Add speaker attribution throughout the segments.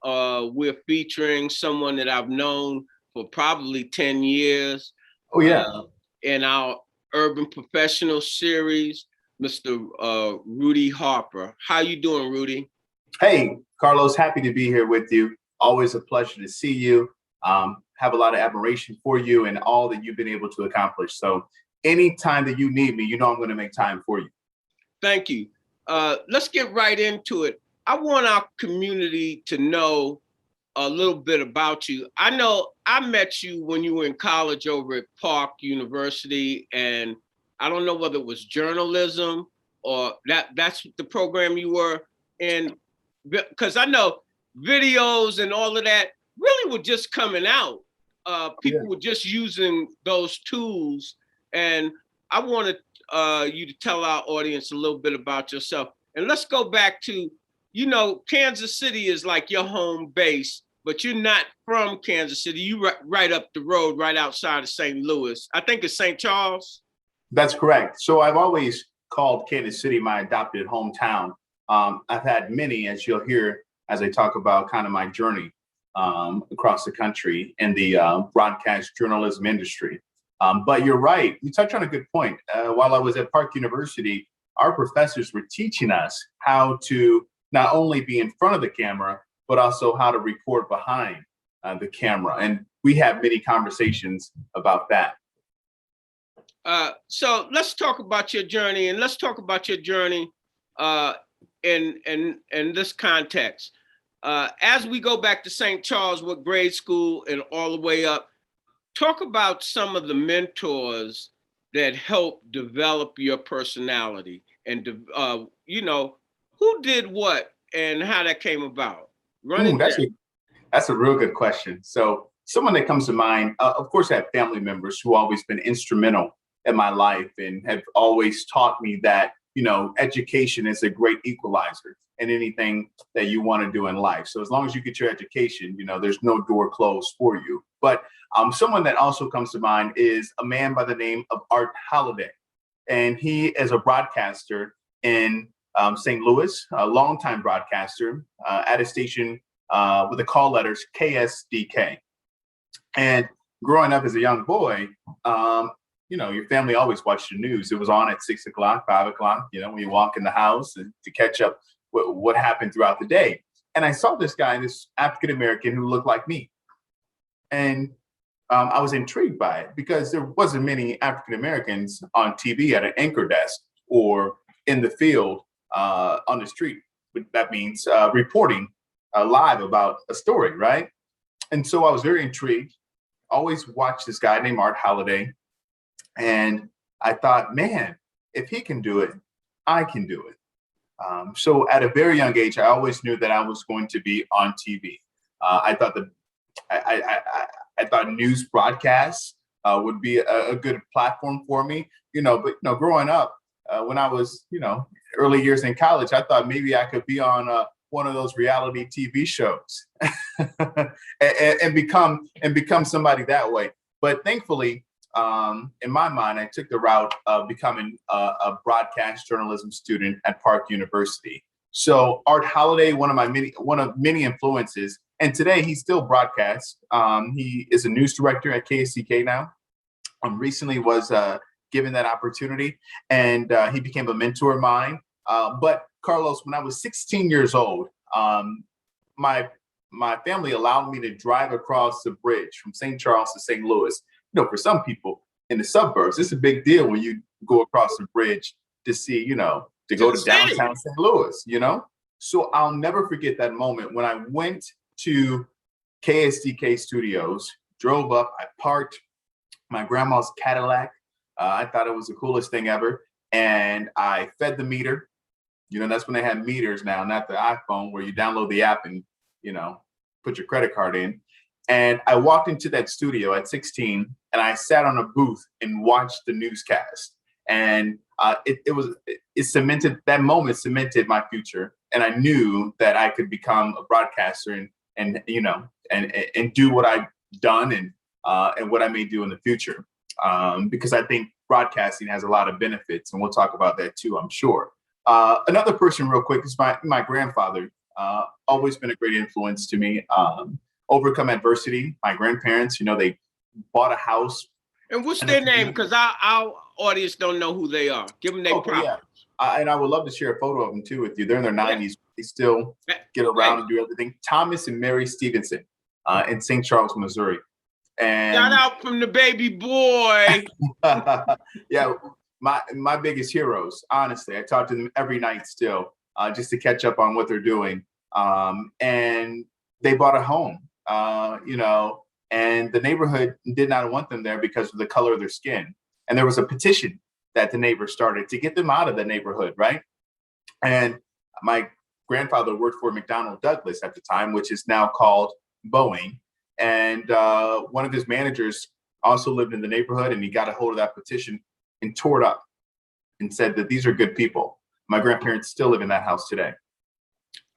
Speaker 1: we're featuring someone that I've known for probably 10 years
Speaker 2: Oh yeah.
Speaker 1: in our Urban Professional series, Mr. Rudy Harper. How you doing, Rudy?
Speaker 2: Hey, Carlos, happy to be here with you. Always a pleasure to see you. Have a lot of admiration for you and all that you've been able to accomplish. So anytime that you need me, you know I'm going to make time for you.
Speaker 1: Thank you. Let's get right into it. I want our community to know a little bit about you. I know I met you when you were in college over at Park University, and I don't know whether it was journalism or that's the program you were in, because I know videos and all of that really were just coming out. People were just using those tools, and I wanted you to tell our audience a little bit about yourself. And let's go back to, Kansas City is like your home base, but you're not from Kansas City. You right up the road, right outside of St. Louis. I think it's St. Charles.
Speaker 2: That's correct. So I've always called Kansas City my adopted hometown. I've had many, as you'll hear, as I talk about kind of my journey across the country in the broadcast journalism industry. But you're right. You touched on a good point. While I was at Park University, our professors were teaching us how to not only be in front of the camera, but also how to record behind the camera. And we have many conversations about that.
Speaker 1: So let's talk about your journey, and let's talk about your journey in this context. As we go back to St. Charles, what grade school and all the way up, talk about some of the mentors that helped develop your personality, and who did what and how that came about.
Speaker 2: That's a real good question. So someone that comes to mind, of course, I have family members who always been instrumental in my life and have always taught me that, education is a great equalizer in anything that you want to do in life. So as long as you get your education, there's no door closed for you. But someone that also comes to mind is a man by the name of Art Holliday. And he is a broadcaster in St. Louis, a longtime broadcaster at a station with the call letters KSDK. And growing up as a young boy, your family always watched the news. It was on at 6 o'clock, 5 o'clock, when you walk in the house and to catch up what happened throughout the day. And I saw this guy, this African-American who looked like me. And I was intrigued by it because there wasn't many African-Americans on TV at an anchor desk or in the field on the street. That means reporting live about a story, right? And so I was very intrigued. Always watched this guy named Art Holliday. And I thought, man, if he can do it, I can do it. So at a very young age, I always knew that I was going to be on TV. I thought that I thought news broadcasts would be a good platform for me, but growing up, when I was, early years in college, I thought maybe I could be on one of those reality TV shows and become somebody that way. But thankfully, in my mind, I took the route of becoming a broadcast journalism student at Park University. So Art Holliday, one of many influences, and today he still broadcasts. He is a news director at KSDK now. Recently was given that opportunity, and he became a mentor of mine. But Carlos, when I was 16 years old, my family allowed me to drive across the bridge from St. Charles to St. Louis. For some people in the suburbs, it's a big deal when you go across the bridge to see, to go to downtown St. Louis, So I'll never forget that moment when I went to KSDK Studios, drove up, I parked my grandma's Cadillac. I thought it was the coolest thing ever. And I fed the meter. That's when they had meters now, not the iPhone where you download the app and, put your credit card in. And I walked into that studio at 16 and I sat on a booth and watched the newscast. And that moment cemented my future. And I knew that I could become a broadcaster and do what I've done and what I may do in the future. Because I think broadcasting has a lot of benefits, and we'll talk about that too, I'm sure. Another person real quick is my grandfather, always been a great influence to me. Overcome adversity. My grandparents, they bought a house.
Speaker 1: And what's their name? Because our audience don't know who they are. Give them their props.
Speaker 2: Yeah. And I would love to share a photo of them too with you. They're in their 90s. They still get around and do everything. Thomas and Mary Stevenson in St. Charles, Missouri. And
Speaker 1: shout out from the baby boy.
Speaker 2: Yeah, my biggest heroes, honestly. I talk to them every night still, just to catch up on what they're doing. And they bought a home, and the neighborhood did not want them there because of the color of their skin. And there was a petition that the neighbors started to get them out of the neighborhood, right? And my grandfather worked for McDonnell Douglas at the time, which is now called Boeing. And one of his managers also lived in the neighborhood, and he got a hold of that petition and tore it up and said that these are good people. My grandparents still live in that house today.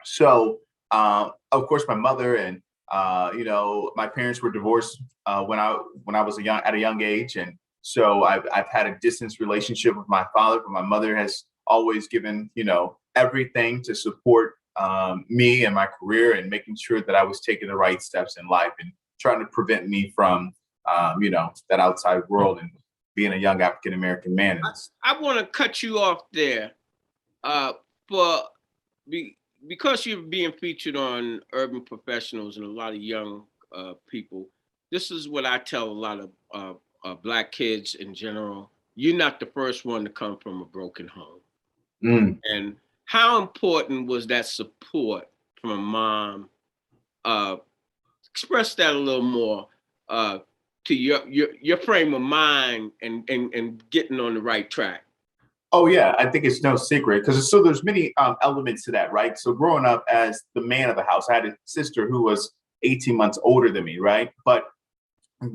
Speaker 2: So, of course, my mother and my parents were divorced when I was at a young age, and so I've had a distance relationship with my father, but my mother has always given everything to support me and my career, and making sure that I was taking the right steps in life and trying to prevent me from that outside world and being a young African American man.
Speaker 1: I want to cut you off there, because you're being featured on Urban Professionals and a lot of young people. This is what I tell a lot of Black kids in general. You're not the first one to come from a broken home. And how important was that support from a mom? Express that a little more to your frame of mind and getting on the right track.
Speaker 2: Oh yeah, I think it's no secret because there's many elements to that, right? So growing up as the man of the house, I had a sister who was 18 months older than me, right? But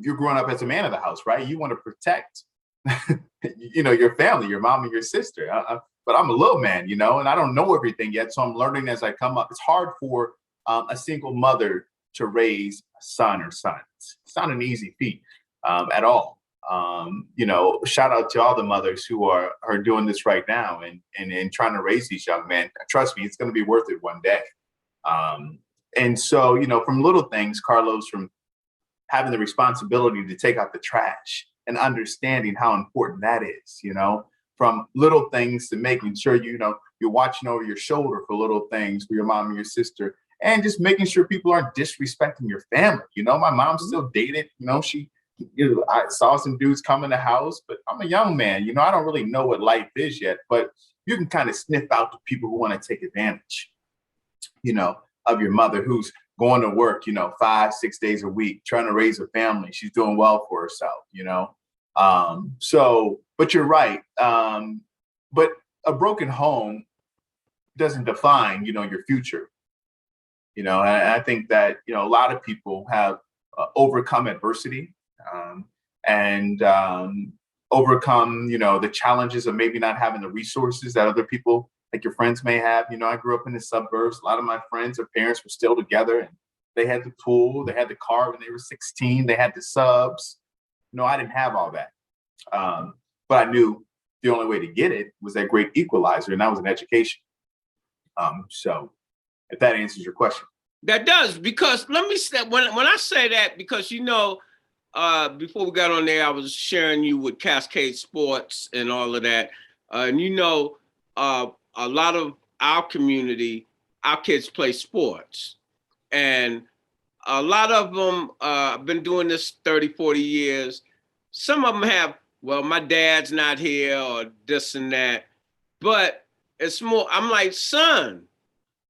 Speaker 2: you're growing up as a man of the house, right? You want to protect, your family, your mom and your sister. But I'm a little man, and I don't know everything yet. So I'm learning as I come up. It's hard for a single mother to raise a son or sons. It's not an easy feat at all. Shout out to all the mothers who are doing this right now and trying to raise these young men. Trust me, it's going to be worth it one day. And so, from little things, Carlos, from having the responsibility to take out the trash and understanding how important that is, from little things to making sure, you're watching over your shoulder for little things for your mom and your sister, and just making sure people aren't disrespecting your family. My mom's still dated, I saw some dudes come in the house, but I'm a young man, I don't really know what life is yet, but you can kind of sniff out the people who want to take advantage, of your mother who's going to work, 5-6 days a week, trying to raise a family. She's doing well for herself, but you're right. But a broken home doesn't define, your future. And I think that, a lot of people have overcome adversity and overcome, the challenges of maybe not having the resources that other people like your friends may have. I grew up in the suburbs. A lot of my friends, their parents were still together, and they had the pool, they had the car when they were 16, they had the subs. I didn't have all that. But I knew the only way to get it was that great equalizer, and that was an education. So if that answers your question.
Speaker 1: That does, because let me say, when I say that, because before we got on there, I was sharing you with Cascade Sports and all of that. And a lot of our community, our kids play sports. And a lot of them have been doing this 30, 40 years. Some of them have, well, my dad's not here or this and that. But it's more, I'm like, son,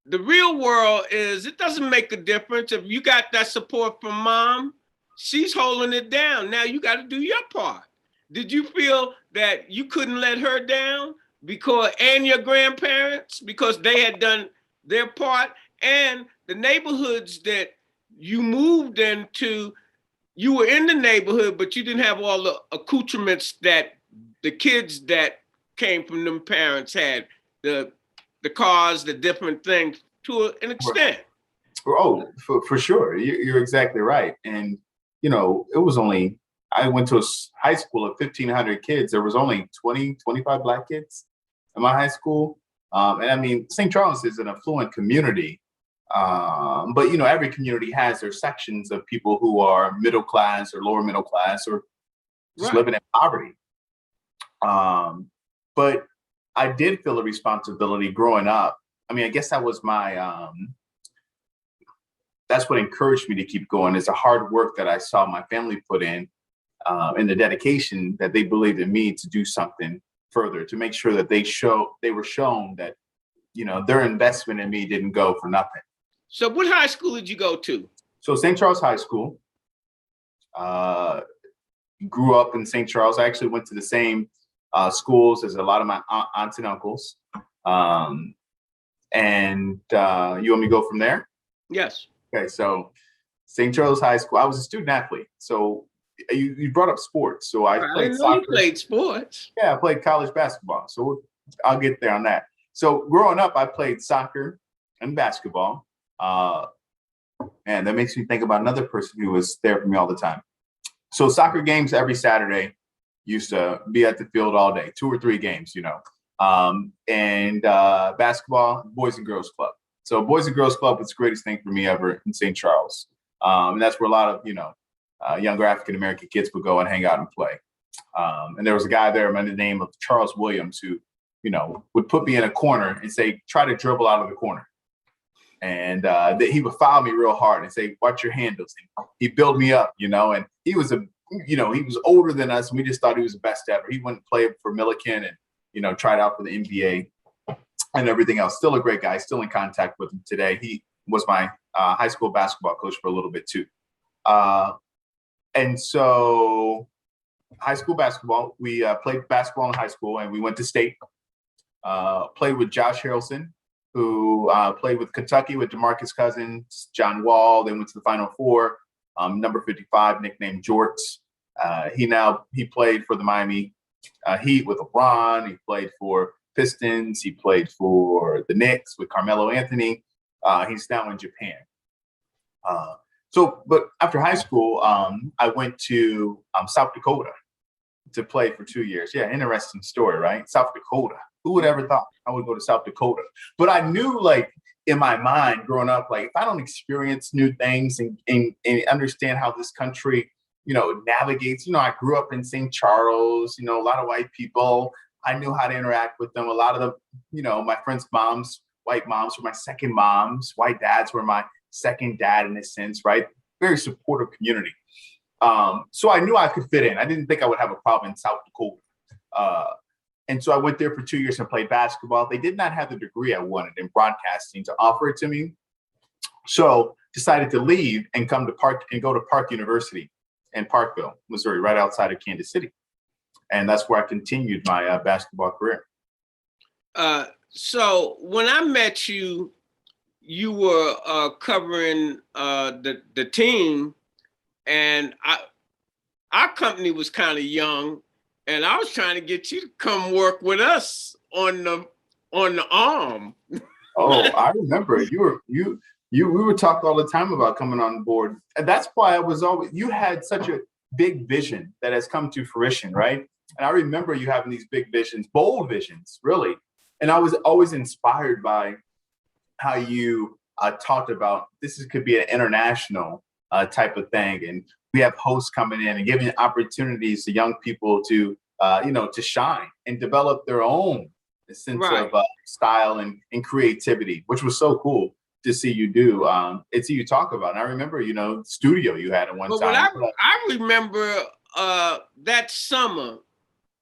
Speaker 1: the real world is, it doesn't make a difference. If you got that support from mom, she's holding it down. Now you got to do your part. Did you feel that you couldn't let her down and your grandparents, because they had done their part, and the neighborhoods that you moved into, you were in the neighborhood, but you didn't have all the accoutrements that the kids that came from them parents had, the cars, the different things to an extent.
Speaker 2: Oh, for sure. You're exactly right. And, it was only, I went to a high school of 1,500 kids. There was only 20, 25 Black kids in my high school. And I mean, St. Charles is an affluent community, But every community has their sections of people who are middle class or lower middle class or just
Speaker 1: Right.
Speaker 2: living in poverty. But I did feel a responsibility growing up. I mean, I guess that was that's what encouraged me to keep going, is the hard work that I saw my family put in, and the dedication that they believed in me to do something further, to make sure that they were shown that, their investment in me didn't go for nothing.
Speaker 1: So what high school did you go to?
Speaker 2: So St. Charles High School, uh, grew up in St. Charles. I actually went to the same schools as a lot of my aunts and uncles. And you want me to go from there?
Speaker 1: Yes.
Speaker 2: Okay, so St. Charles High School, I was a student athlete. So you brought up sports. So I
Speaker 1: I
Speaker 2: played
Speaker 1: didn't know you
Speaker 2: soccer.
Speaker 1: played sports.
Speaker 2: Yeah, I played college basketball. So I'll get there on that. So growing up, I played soccer and basketball. And that makes me think about another person who was there for me all the time. So soccer games every Saturday, used to be at the field all day, 2 or 3 games, and basketball, Boys and Girls Club. So Boys and Girls Club was the greatest thing for me ever in St. Charles. And that's where a lot of, younger African-American kids would go and hang out and play. And there was a guy there by the name of Charles Williams who, would put me in a corner and say, try to dribble out of the corner. And he would foul me real hard and say, watch your handles. And he'd build me up, and he was he was older than us. And we just thought he was the best ever. He went and played for Milliken and, tried out for the NBA and everything else. Still a great guy, still in contact with him today. He was my high school basketball coach for a little bit too. And so high school basketball, we played basketball in high school and we went to state, played with Josh Harrelson, who played with Kentucky with DeMarcus Cousins, John Wall. They went to the Final Four. Number 55, nicknamed Jorts. He played for the Miami Heat with LeBron. He played for Pistons. He played for the Knicks with Carmelo Anthony. He's now in Japan. But after high school, I went to South Dakota to play for 2 years. Yeah, interesting story, right? South Dakota. Who would ever thought I would go to South Dakota? But I knew, like, in my mind growing up, like, if I don't experience new things and understand how this country, navigates, I grew up in St. Charles, a lot of white people. I knew how to interact with them. A lot of the, my friends' moms, white moms were my second moms. White dads were my second dad in a sense, right? Very supportive community. So I knew I could fit in. I didn't think I would have a problem in South Dakota. And so I went there for 2 years and played basketball. They did not have the degree I wanted in broadcasting to offer it to me. So decided to leave and go to Park University in Parkville, Missouri, right outside of Kansas City. And that's where I continued my basketball career.
Speaker 1: So when I met you, you were covering the team, and our company was kind of young. And I was trying to get you to come work with us on the arm.
Speaker 2: Oh, I remember we would talk all the time about coming on board. And that's why you had such a big vision that has come to fruition, right? And I remember you having these big visions, bold visions, really. And I was always inspired by how you talked about could be an international type of thing. And we have hosts coming in and giving opportunities to young people to, to shine and develop their own sense of style and creativity, which was so cool to see you do. And see you talk about. And I remember, studio you had at one time.
Speaker 1: I remember that summer,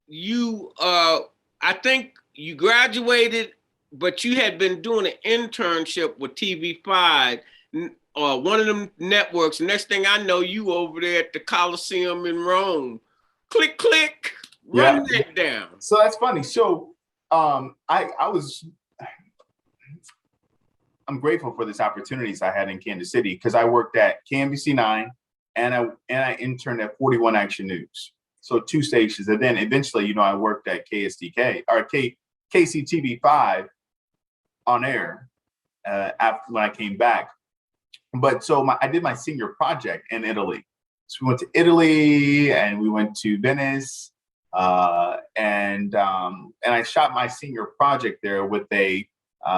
Speaker 1: I think you graduated, but you had been doing an internship with TV5. One of them networks. Next thing I know, you over there at the Coliseum in Rome. Click, click, run that down.
Speaker 2: So that's funny. So I'm grateful for this opportunities I had in Kansas City because I worked at KMBC 9 and I interned at 41 Action News. So 2 stations. And then eventually, I worked at KSDK or KCTV5 on air after when I came back. But so I did my senior project in Italy. So we went to Italy and we went to Venice, and I shot my senior project there with a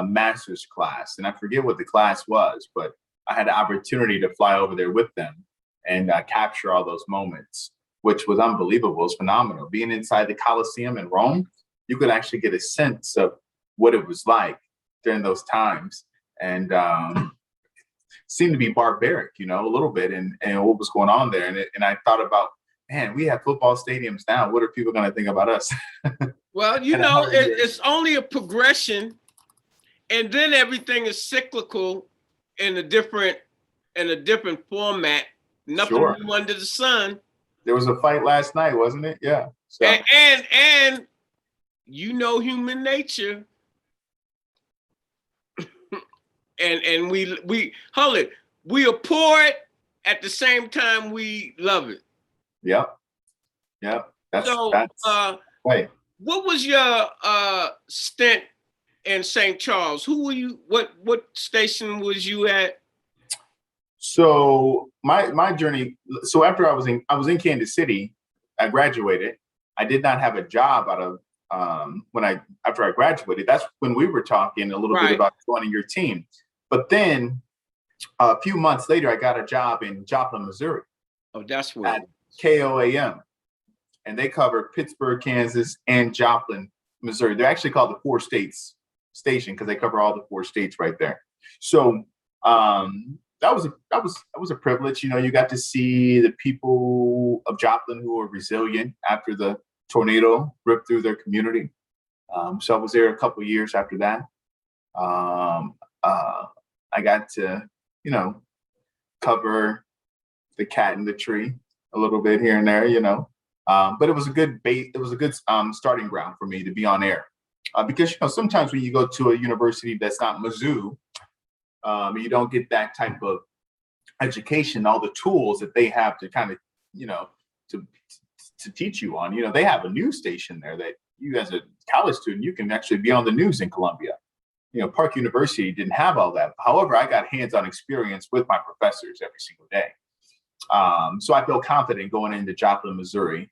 Speaker 2: master's class, and I forget what the class was, but I had the opportunity to fly over there with them and capture all those moments, which was unbelievable. It was phenomenal. Being inside the Colosseum in Rome, you could actually get a sense of what it was like during those times, and seemed to be barbaric, a little bit, and what was going on there. And I thought about, man, we have football stadiums now. What are people going to think about us?
Speaker 1: Well, it's only a progression, and then everything is cyclical in a different format. Nothing new under the sun.
Speaker 2: There was a fight last night, wasn't it? Yeah. So.
Speaker 1: And human nature. and we hold it. We abhor it at the same time we love it.
Speaker 2: Yep. That's right.
Speaker 1: What was your stint in St. Charles? Who were you? What station was you at?
Speaker 2: So my journey. So after I was in Kansas City, I graduated. I did not have a job out of after I graduated. That's when we were talking a little bit about joining your team. But then a few months later, I got a job in Joplin, Missouri.
Speaker 1: Oh, that's where.
Speaker 2: At KOAM. And they cover Pittsburgh, Kansas, and Joplin, Missouri. They're actually called the Four States Station because they cover all the 4 states right there. So that was a privilege. You got to see the people of Joplin who were resilient after the tornado ripped through their community. So I was there a couple of years after that. I got to, cover the cat in the tree a little bit here and there, but it was a good bait. It was a good starting ground for me to be on air because, sometimes when you go to a university that's not Mizzou, you don't get that type of education, all the tools that they have to kind of, to teach you on. They have a news station there that you, as a college student, you can actually be on the news in Columbia. Park University didn't have all that. However, I got hands-on experience with my professors every single day. So I feel confident going into Joplin, Missouri.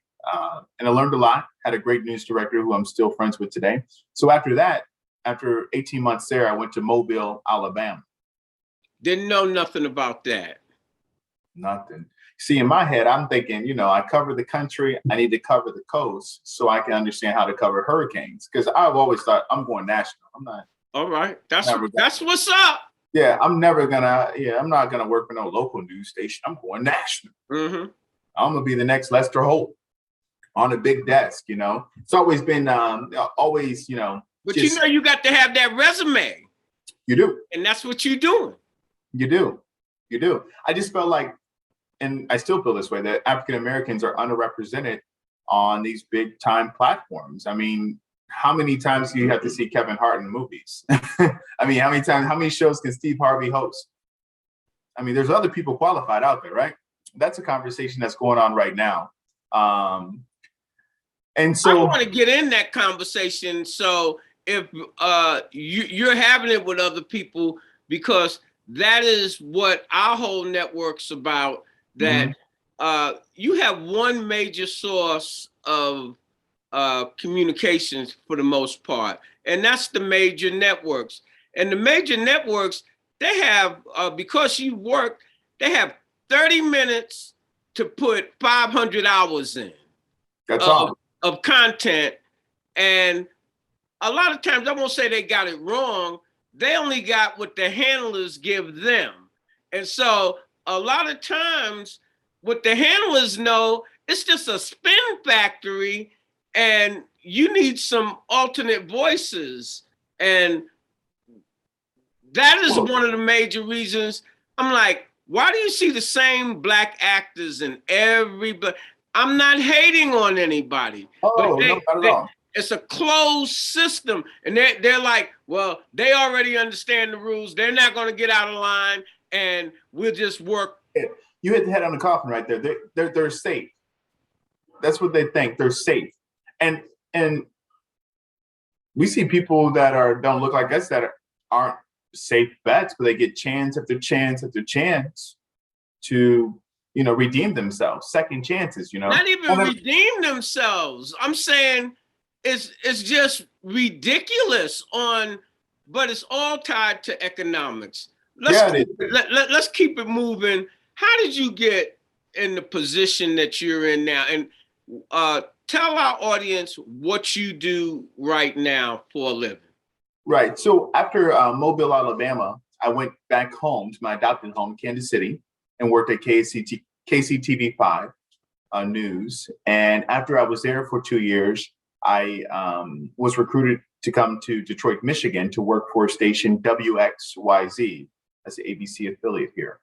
Speaker 2: And I learned a lot, had a great news director who I'm still friends with today. So after that, after 18 months there, I went to Mobile, Alabama.
Speaker 1: Didn't know nothing about that.
Speaker 2: Nothing. See, in my head, I'm thinking, I cover the country. I need to cover the coast so I can understand how to cover hurricanes. Because I've always thought I'm going national. I'm not.
Speaker 1: All right. That's what's up.
Speaker 2: Yeah, I'm not gonna work for no local news station. I'm going national.
Speaker 1: Mm-hmm.
Speaker 2: I'm gonna be the next Lester Holt on a big desk. It's always been But
Speaker 1: you got to have that resume.
Speaker 2: You do,
Speaker 1: and that's what you're doing.
Speaker 2: You do. I just felt like, and I still feel this way, that African Americans are underrepresented on these big time platforms. I mean, how many times do you have to see Kevin Hart in movies? I mean, how many shows can Steve Harvey host? I mean, there's other people qualified out there, right? That's a conversation that's going on right now. And so
Speaker 1: I want to get in that conversation. So if you're having it with other people, because that is what our whole network's about, that you have one major source of communications for the most part, and that's the major networks. And the major networks, they have, because you work, they have 30 minutes to put 500 hours in.
Speaker 2: That's all
Speaker 1: of content. And a lot of times, I won't say they got it wrong, they only got what the handlers give them. And so a lot of times what the handlers know, it's just a spin factory, and you need some alternate voices. And that is one of the major reasons I'm like, why do you see the same Black actors in every, I'm not hating on anybody.
Speaker 2: But not at all.
Speaker 1: It's a closed system. And they're like, well, they already understand the rules. They're not going to get out of line, and we'll just work.
Speaker 2: You hit the head on the coffin right there. They're safe. That's what they think. They're safe. And we see people that don't look like us that aren't safe bets, but they get chance after chance after chance to, redeem themselves. Second chances,
Speaker 1: Not even redeem themselves. I'm saying it's just ridiculous on but it's all tied to economics.
Speaker 2: Yeah, it is.
Speaker 1: Let's keep it moving. How did you get in the position that you're in now? And tell our audience what you do right now for a living.
Speaker 2: Right. So after Mobile, Alabama, I went back home to my adopted home, Kansas City, and worked at KCTV5 News. And after I was there for 2 years, I was recruited to come to Detroit, Michigan to work for station WXYZ as the ABC affiliate here.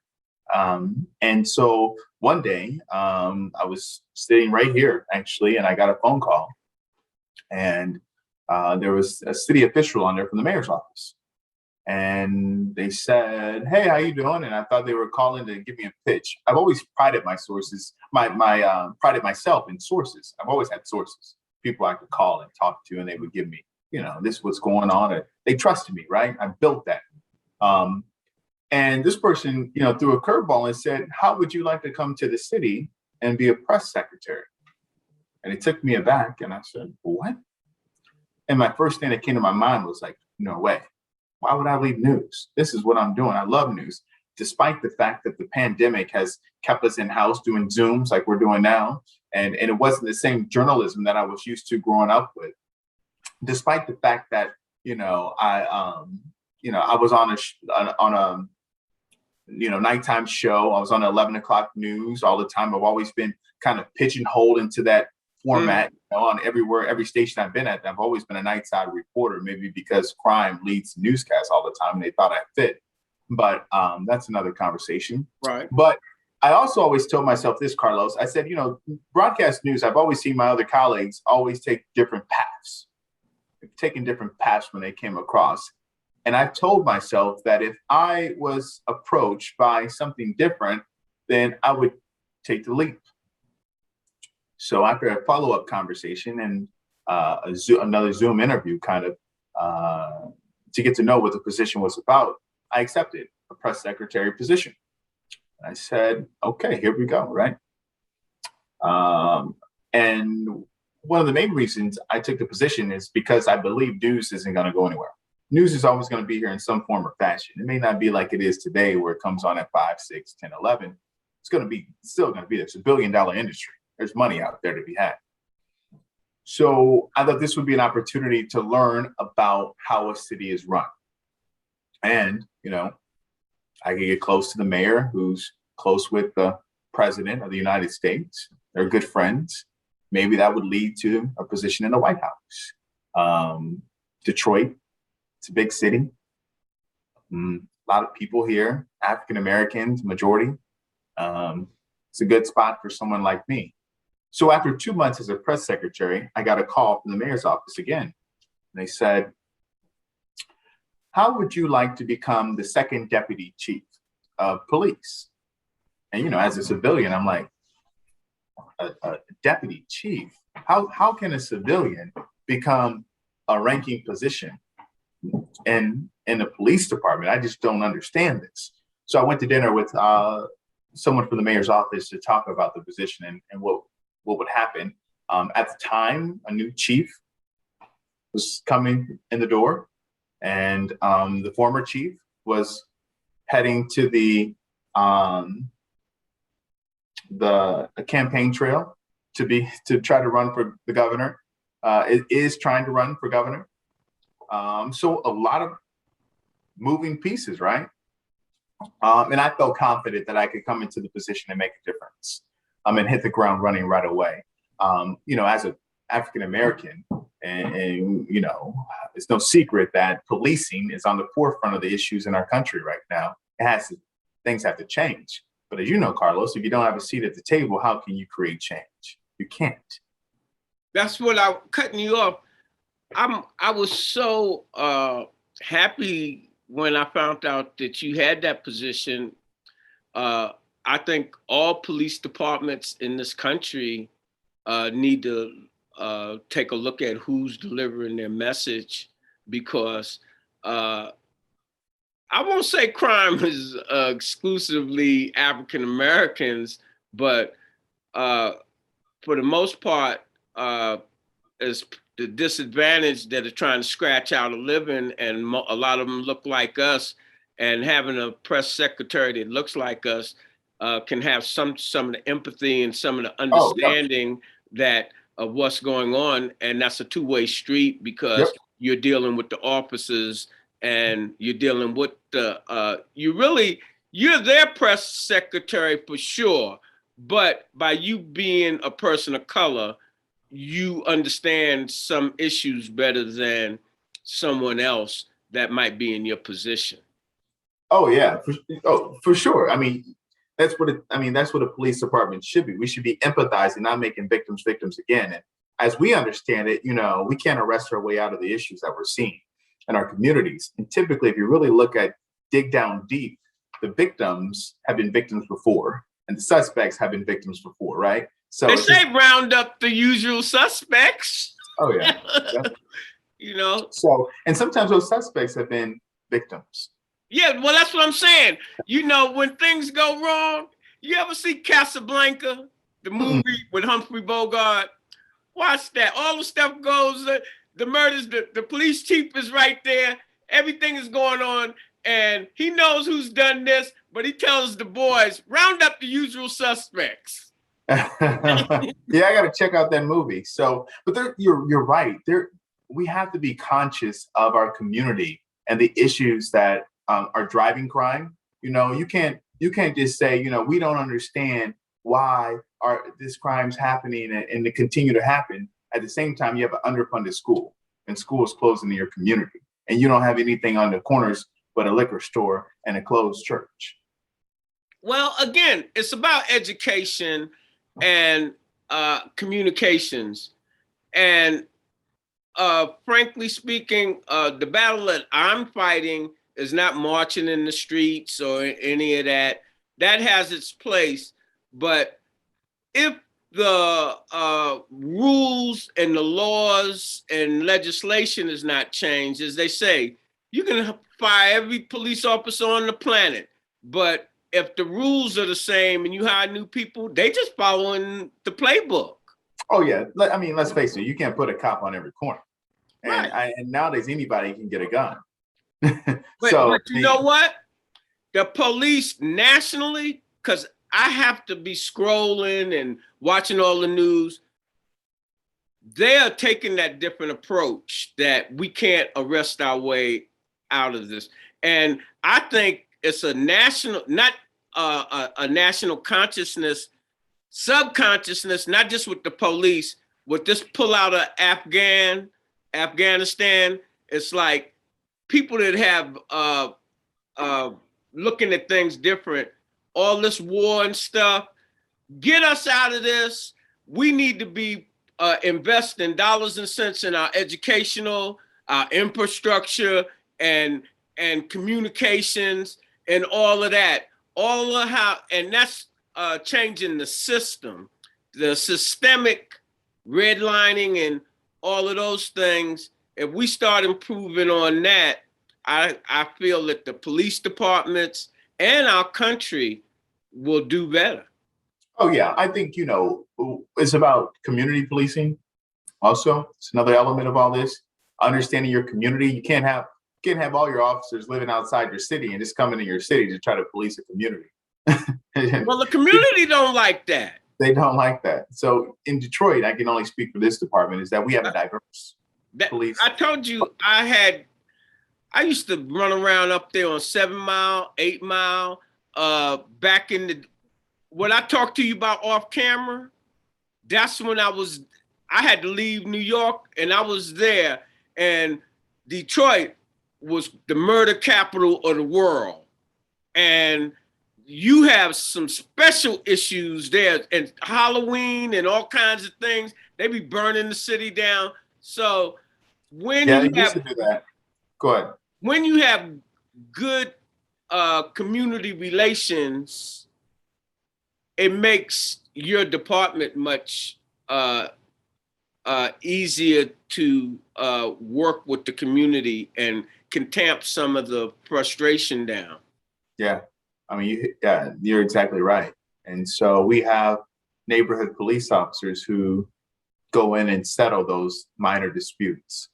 Speaker 2: And so one day I was sitting right here, actually, and I got a phone call. And there was a city official on there from the mayor's office. And they said, "Hey, how you doing?" And I thought they were calling to give me a pitch. I've always prided prided myself in sources. I've always had sources, people I could call and talk to, and they would give me, this is what's going on. And they trusted me, right? I built that. And this person, threw a curveball and said, "How would you like to come to the city and be a press secretary?" And it took me aback, and I said, "What?" And my first thing that came to my mind was like, no way. Why would I leave news? This is what I'm doing. I love news. Despite the fact that the pandemic has kept us in house doing Zooms like we're doing now, and it wasn't the same journalism that I was used to growing up with. Despite the fact that I was on a nighttime show. I was on 11 o'clock news all the time. I've always been kind of pigeonholed into that format. On every station I've been at, I've always been a nightside reporter, maybe because crime leads newscasts all the time and they thought I fit. But that's another conversation.
Speaker 1: Right.
Speaker 2: But I also always told myself this, Carlos. I said, broadcast news, I've always seen my other colleagues always take different paths, taking different paths when they came across. And I told myself that if I was approached by something different, then I would take the leap. So after a follow-up conversation and another Zoom interview kind of to get to know what the position was about, I accepted a press secretary position. I said, okay, here we go, right? And one of the main reasons I took the position is because I believe news isn't going to go anywhere. News is always going to be here in some form or fashion. It may not be like it is today where it comes on at 5, 6, 10, 11. It's still going to be there. It's $1 billion industry. There's money out there to be had. So I thought this would be an opportunity to learn about how a city is run. And, I could get close to the mayor, who's close with the president of the United States. They're good friends. Maybe that would lead to a position in the White House. Detroit, it's a big city. A lot of people here, African Americans, majority. It's a good spot for someone like me. So after 2 months as a press secretary, I got a call from the mayor's office again. And they said, "How would you like to become the second deputy chief of police?" And, as a civilian, I'm like, a deputy chief? How can a civilian become a ranking position in the police department? I just don't understand this. So I went to dinner with someone from the mayor's office to talk about the position and what would happen. At the time, a new chief was coming in the door, and the former chief was heading to the campaign trail to try to run for the governor. Is trying to run for governor. So a lot of moving pieces, right? And I felt confident that I could come into the position and make a difference. And hit the ground running right away. As an African American, and it's no secret that policing is on the forefront of the issues in our country right now. Things have to change. But as you know, Carlos, if you don't have a seat at the table, how can you create change? You can't.
Speaker 1: That's what cutting you off. I was so happy when I found out that you had that position. I think all police departments in this country need to take a look at who's delivering their message, because I won't say crime is exclusively African Americans, but for the most part, is the disadvantage that are trying to scratch out a living, and a lot of them look like us, and having a press secretary that looks like us can have some of the empathy and some of the
Speaker 2: Oh, yep,
Speaker 1: understanding that of what's going on, and that's a two-way street
Speaker 2: yep.
Speaker 1: because you're dealing with the officers and you're dealing with the you're their press secretary for sure, but by you being a person of color, you understand some issues better than someone else that might be in your position.
Speaker 2: Oh yeah, for sure. I mean, that's what a police department should be. We should be empathizing, not making victims victims again. And as we understand it, we can't arrest our way out of the issues that we're seeing in our communities. And typically, if you really dig down deep, the victims have been victims before, and the suspects have been victims before, right? So
Speaker 1: they say round up the usual suspects.
Speaker 2: Oh yeah. So, and sometimes those suspects have been victims.
Speaker 1: Yeah, well, that's what I'm saying. When things go wrong, you ever see Casablanca, the movie with Humphrey Bogart? Watch that. All the stuff goes, the murders, the police chief is right there. Everything is going on, and he knows who's done this, but he tells the boys, round up the usual suspects.
Speaker 2: Yeah, I got to check out that movie. So, but you're right. We have to be conscious of our community and the issues that are driving crime. You can't just say, we don't understand why this crime's happening and they continue to happen. At the same time, you have an underfunded school, and school is closing in your community, and you don't have anything on the corners but a liquor store and a closed church.
Speaker 1: Well, again, it's about education and communications. And frankly speaking, the battle that I'm fighting is not marching in the streets or any of that. That has its place. But if the rules and the laws and legislation is not changed, as they say, you can fire every police officer on the planet. But if the rules are the same and you hire new people, they just following the playbook.
Speaker 2: Oh yeah, I mean, let's face it, you can't put a cop on every corner, and
Speaker 1: Right.
Speaker 2: and nowadays anybody can get a gun.
Speaker 1: But you know what? The police nationally, because I have to be scrolling and watching all the news, they are taking that different approach that we can't arrest our way out of this. And I think it's a national, not a national consciousness, subconsciousness, not just with the police, with this pull out of Afghanistan. It's like people that have looking at things different, all this war and stuff, get us out of this. We need to be investing dollars and cents in our educational, our infrastructure, and communications, and all of that. All of how, and that's changing the system, the systemic redlining, and all of those things. If we start improving on that, I feel that the police departments and our country will do better.
Speaker 2: Oh yeah, I think it's about community policing. Also, it's another element of all this. Understanding your community. You can't have all your officers living outside your city and just coming to your city to try to police a community.
Speaker 1: Well, the community don't like that.
Speaker 2: They don't like that. So in Detroit, I can only speak for this department, is that we have a diverse police.
Speaker 1: I told you I used to run around up there on 7 Mile, 8 Mile, back in what I talked to you about off camera. That's when I had to leave New York, and I was there, and Detroit was the murder capital of the world. And you have some special issues there, and Halloween and all kinds of things. They be burning the city down. So when you have,
Speaker 2: to do that. Go ahead.
Speaker 1: When you have good community relations, it makes your department much easier to work with the community and can tamp some of the frustration down.
Speaker 2: Yeah, I mean, you're exactly right. And so we have neighborhood police officers who go in and settle those minor disputes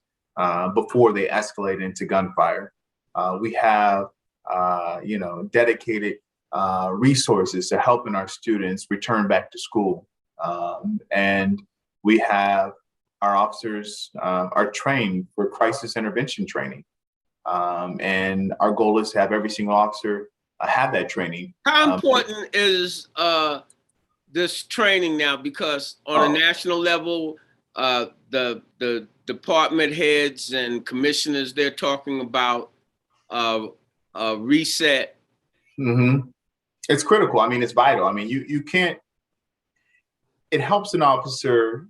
Speaker 2: before they escalate into gunfire. We have, dedicated resources to helping our students return back to school. And we have our officers are trained for crisis intervention training. And our goal is to have every single officer have that training.
Speaker 1: How important is this training now? Because on a national level, the department heads and commissioners, they're talking about reset.
Speaker 2: Mm-hmm. It's critical. I mean, it's vital. I mean, you can't, it helps an officer.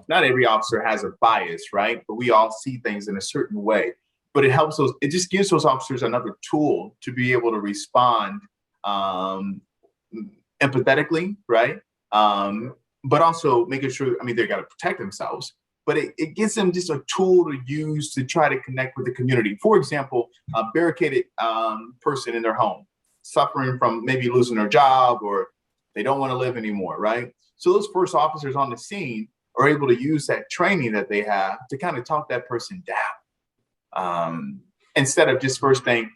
Speaker 2: Not every officer has a bias, right? But we all see things in a certain way. But it just gives those officers another tool to be able to respond empathetically, right? But also making sure, I mean, they got to protect themselves, but it gives them just a tool to use to try to connect with the community. For example, a barricaded person in their home, suffering from maybe losing their job, or they don't want to live anymore, right? So those first officers on the scene are able to use that training that they have to kind of talk that person down. Instead of just first thing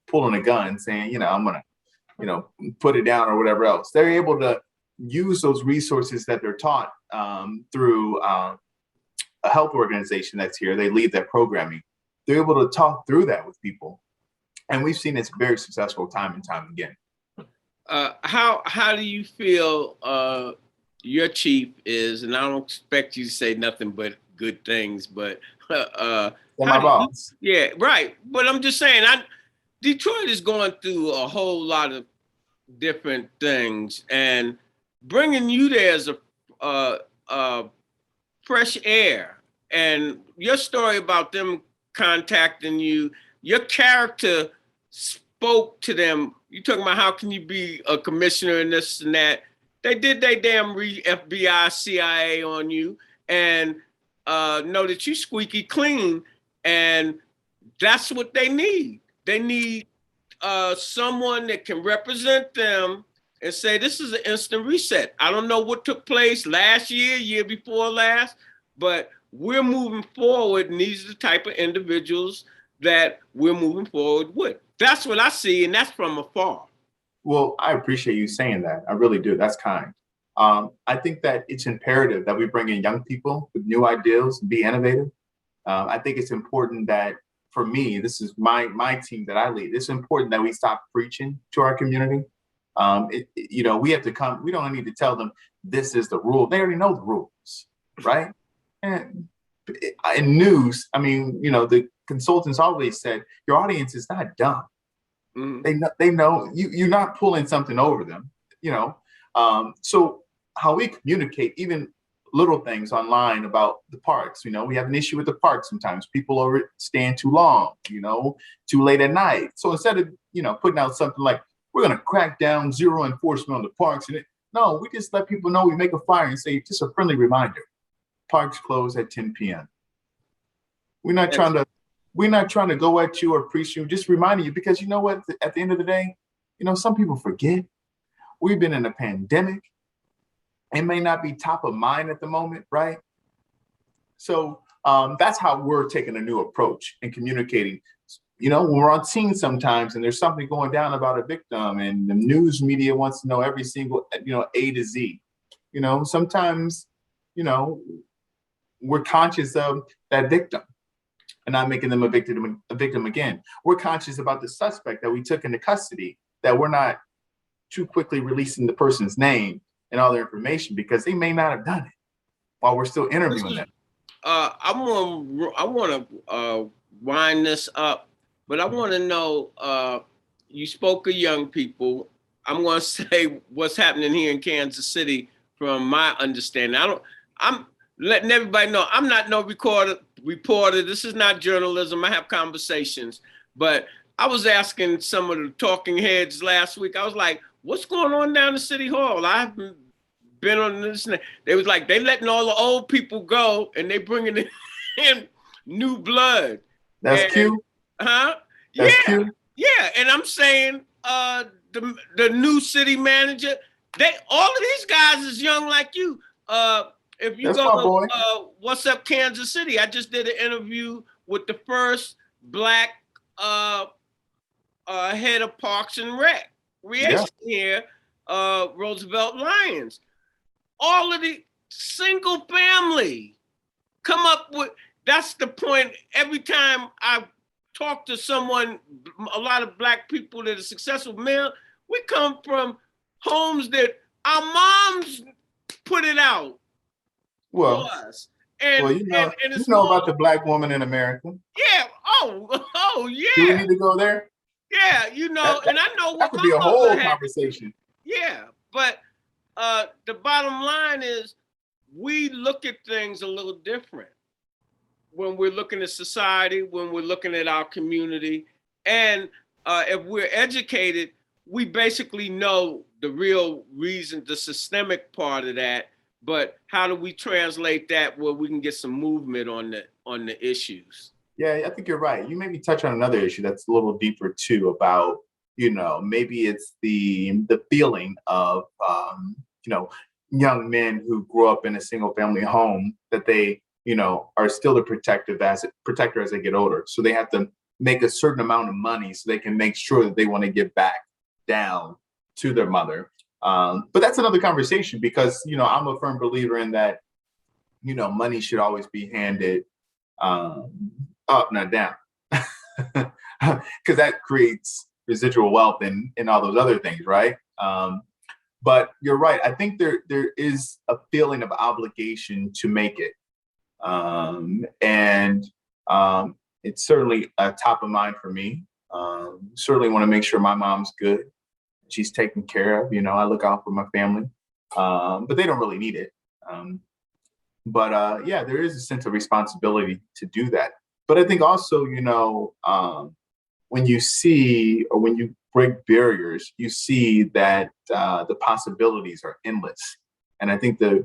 Speaker 2: pulling a gun saying, I'm gonna, put it down or whatever else. They're able to use those resources that they're taught through a health organization that's here. They lead that programming. They're able to talk through that with people. And we've seen it's very successful time and time again.
Speaker 1: How do you feel your chief is, and I don't expect you to say nothing but good things, but
Speaker 2: my boss.
Speaker 1: Yeah, right. But I'm just saying, Detroit is going through a whole lot of different things, and bringing you there as a fresh air. And your story about them contacting you, your character spoke to them. You talking about how can you be a commissioner and this and that? They did their damn FBI, CIA on you, and know that you squeaky clean, and that's what they need. They need someone that can represent them and say, this is an instant reset. I don't know what took place last year, year before last, but we're moving forward, and these are the type of individuals that we're moving forward with. That's what I see, and that's from afar.
Speaker 2: Well, I appreciate you saying that. I really do. That's kind. I think that it's imperative that we bring in young people with new ideas and be innovative. I think it's important that, for me, this is my team that I lead. It's important that we stop preaching to our community. We have to come. We don't need to tell them this is the rule. They already know the rules, right? And in news, I mean, the consultants always said your audience is not dumb. Mm-hmm. They know you're not pulling something over them. So how we communicate, even little things online about the parks. We have an issue with the park sometimes. People staying too long, too late at night. So instead of, putting out something like, we're going to crack down, zero enforcement on the parks. No, we just let people know, we make a flyer and say, just a friendly reminder, parks close at 10 p.m. We're not trying to go at you or preach you, just reminding you, because you know what, at the end of the day, some people forget. We've been in a pandemic. It may not be top of mind at the moment, right? So that's how we're taking a new approach and communicating. When we're on scene sometimes and there's something going down about a victim and the news media wants to know every single, A to Z. Sometimes, we're conscious of that victim and not making them a victim again. We're conscious about the suspect that we took into custody, that we're not too quickly releasing the person's name and all their information, because they may not have done it while we're still interviewing them.
Speaker 1: I want to wind this up, but I want to know, you spoke of young people. I'm going to say what's happening here in Kansas City from my understanding. I'm letting everybody know I'm not no reporter. This is not journalism. I have conversations, but I was asking some of the talking heads last week. I was like, what's going on down at City Hall? I've been on this. They was like, they letting all the old people go and they bringing in new blood.
Speaker 2: That's cute.
Speaker 1: Huh?
Speaker 2: That's cute.
Speaker 1: Yeah. And I'm saying the new city manager, all of these guys is young like you. If you
Speaker 2: That's
Speaker 1: go
Speaker 2: my boy.
Speaker 1: to What's Up Kansas City, I just did an interview with the first Black head of Parks and
Speaker 2: Yeah.
Speaker 1: Recreation here, Roosevelt Lyons. All of the single family come up with, that's the point. Every time I talk to someone, a lot of Black people that are successful, man, we come from homes that our moms put it out for
Speaker 2: Well,
Speaker 1: us. And,
Speaker 2: well,
Speaker 1: and
Speaker 2: you
Speaker 1: it's
Speaker 2: know
Speaker 1: more,
Speaker 2: about the Black woman in America.
Speaker 1: yeah, oh,
Speaker 2: Do we
Speaker 1: yeah,
Speaker 2: need to go there?
Speaker 1: yeah,
Speaker 2: That,
Speaker 1: and
Speaker 2: that,
Speaker 1: I know
Speaker 2: that
Speaker 1: what
Speaker 2: could
Speaker 1: my
Speaker 2: be a
Speaker 1: mother
Speaker 2: whole
Speaker 1: had.
Speaker 2: conversation.
Speaker 1: Yeah, but the bottom line is we look at things a little different when we're looking at society, when we're looking at our community. And if we're educated, we basically know the real reason, the systemic part of that. But how do we translate that where we can get some movement on the issues?
Speaker 2: Yeah, I think you're right. You maybe touch on another issue that's a little deeper too about, maybe it's the feeling of, you know, young men who grow up in a single family home that they, are still the protector as they get older. So they have to make a certain amount of money so they can make sure that they want to give back down to their mother. But that's another conversation because, I'm a firm believer in that, money should always be handed um, up, not down, because that creates residual wealth and all those other things, right? But you're right. I think there is a feeling of obligation to make it, and it's certainly top of mind for me. Certainly want to make sure my mom's good, she's taken care of. I look out for my family, but they don't really need it. But yeah, there is a sense of responsibility to do that. But I think also, when you see or when you break barriers, you see that the possibilities are endless. And I think the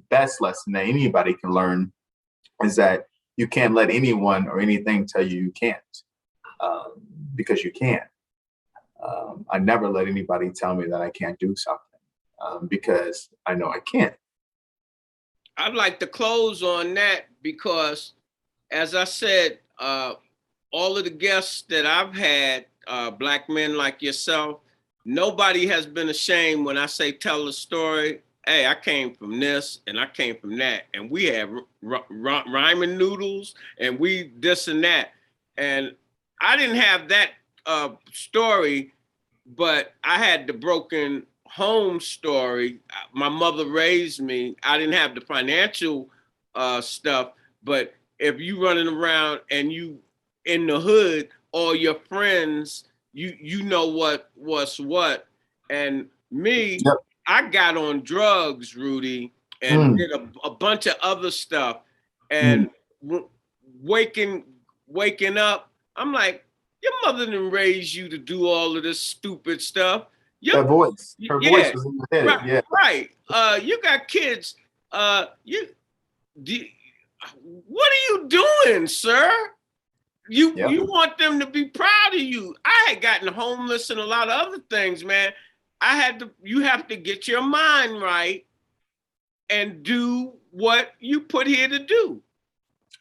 Speaker 2: best lesson that anybody can learn is that you can't let anyone or anything tell you you can't, because you can. I never let anybody tell me that I can't do something, because I know I can't.
Speaker 1: I'd like to close on that because, as I said, all of the guests that I've had, Black men like yourself, nobody has been ashamed when I say tell a story. Hey, I came from this and I came from that, and we have rhyming noodles and we this and that. And I didn't have that story, but I had the broken home story. My mother raised me. I didn't have the financial stuff, but if you running around and you in the hood, all your friends, you know what's what. And me,
Speaker 2: Yep.
Speaker 1: I got on drugs, Rudy, and
Speaker 2: Mm,
Speaker 1: did a bunch of other stuff.
Speaker 2: mm.
Speaker 1: And waking waking up, I'm like, your mother didn't raise you to do all of this stupid stuff. You,
Speaker 2: That voice, her voice
Speaker 1: yeah,
Speaker 2: was in your head.
Speaker 1: right,
Speaker 2: Yeah.
Speaker 1: right. You got kids. You, do, what are you doing, sir?
Speaker 2: Yep.
Speaker 1: You want them to be proud of you. I had gotten homeless and a lot of other things, man. You have to get your mind right and do what you put here to do.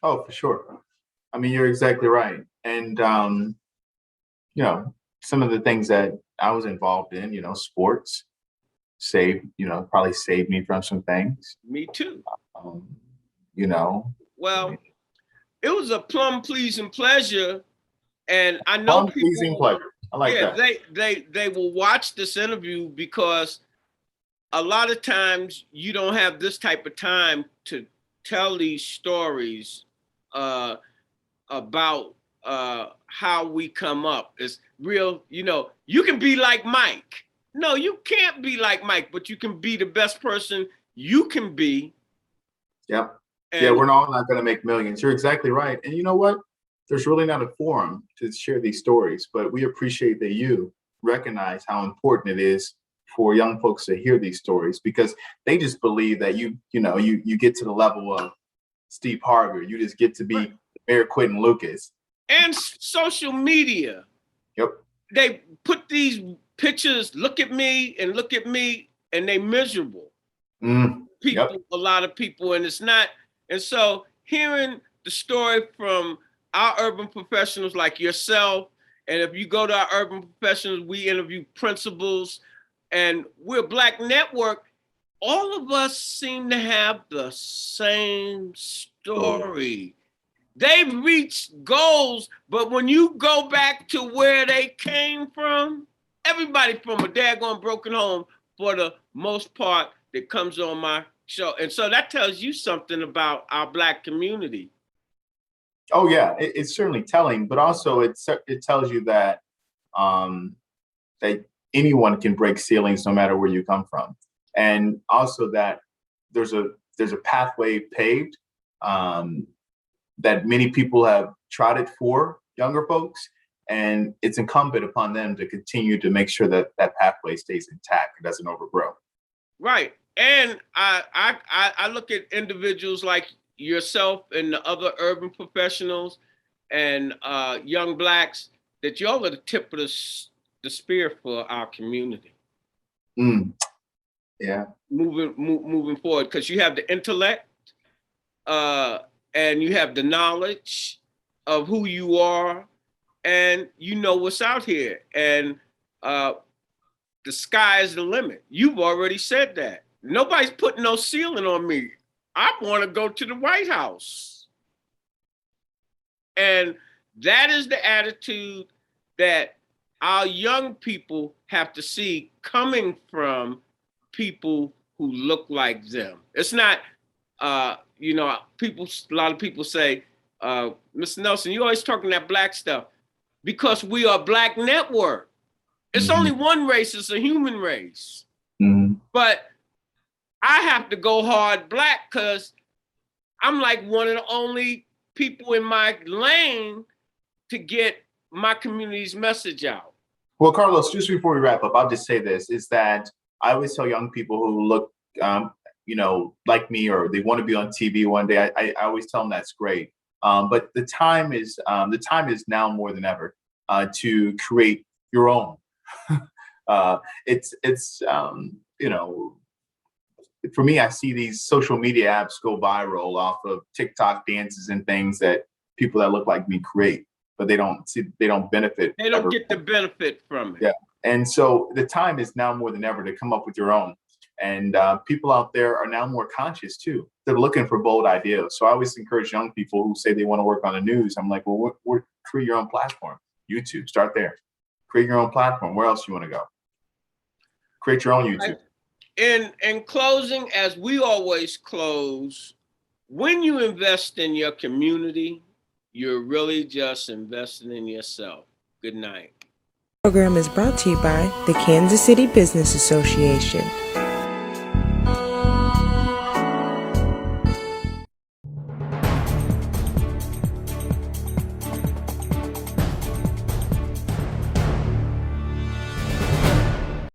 Speaker 2: Oh, for sure. I mean, you're exactly right. And you know, some of the things that I was involved in, sports probably saved me from some things.
Speaker 1: Me too.
Speaker 2: Um, you know, I mean,
Speaker 1: Well, it was a plum pleasing pleasure, and I know
Speaker 2: fun, pleasing
Speaker 1: people.
Speaker 2: pleasure. I like
Speaker 1: Yeah,
Speaker 2: that.
Speaker 1: they will watch this interview because a lot of times you don't have this type of time to tell these stories uh, about how we come up. It's real, you can be like Mike. No, you can't be like Mike, but you can be the best person you can be.
Speaker 2: Yep. Yeah,
Speaker 1: And
Speaker 2: we're all not going to make millions. You're exactly right. And you know what? There's really not a forum to share these stories, but we appreciate that you recognize how important it is for young folks to hear these stories because they just believe that you get to the level of Steve Harvey. You just get to be Mayor Quentin Lucas.
Speaker 1: and social media,
Speaker 2: Yep.
Speaker 1: they put these pictures, look at me, and they miserable.
Speaker 2: Mm.
Speaker 1: people, a lot of people, and it's not. And so hearing the story from our urban professionals like yourself, and if you go to our urban professionals, we interview principals, and we're a Black network. All of us seem to have the same story. They've reached goals, but when you go back to where they came from, everybody from a daggone broken home, for the most part, that comes on my show. And so that tells you something about our Black community.
Speaker 2: Oh yeah, it's certainly telling, but also it tells you that that anyone can break ceilings no matter where you come from, and also that there's a pathway paved that many people have trotted for younger folks, and it's incumbent upon them to continue to make sure that that pathway stays intact and doesn't overgrow.
Speaker 1: Right. And I look at individuals like yourself and the other urban professionals and young Blacks, that y'all are the tip of the spear for our community.
Speaker 2: Yeah.
Speaker 1: Moving forward, because you have the intellect and you have the knowledge of who you are, and you know what's out here. And the sky is the limit. You've already said that. Nobody's putting no ceiling on me. I want to go to the White House. And that is the attitude that our young people have to see coming from people who look like them. It's not, you know, a lot of people say, Mr. Nelson, you always talking that Black stuff, because we are Black network. It's only one race, it's a human race. But I have to go hard Black because I'm like one of the only people in my lane to get my community's message out.
Speaker 2: Well, Carlos, just before we wrap up, I'll just say this, is that I always tell young people who look, you know, like me, or they want to be on TV one day, I always tell them that's great. But the time is now more than ever to create your own. It's you know, for me, I see these social media apps go viral off of TikTok dances and things that people that look like me create, but they don't benefit.
Speaker 1: They don't get the benefit from it.
Speaker 2: Yeah. And so the time is now more than ever to come up with your own. And people out there are now more conscious too. They're looking for bold ideas. So I always encourage young people who say they want to work on the news. I'm like, well, create your own platform. YouTube, start there. Create your own platform. Where else you want to go? Create your own YouTube.
Speaker 1: In closing, as we always close, when you invest in your community, you're really just investing in yourself. Good night.
Speaker 3: The program is brought to you by the Kansas City Business Association.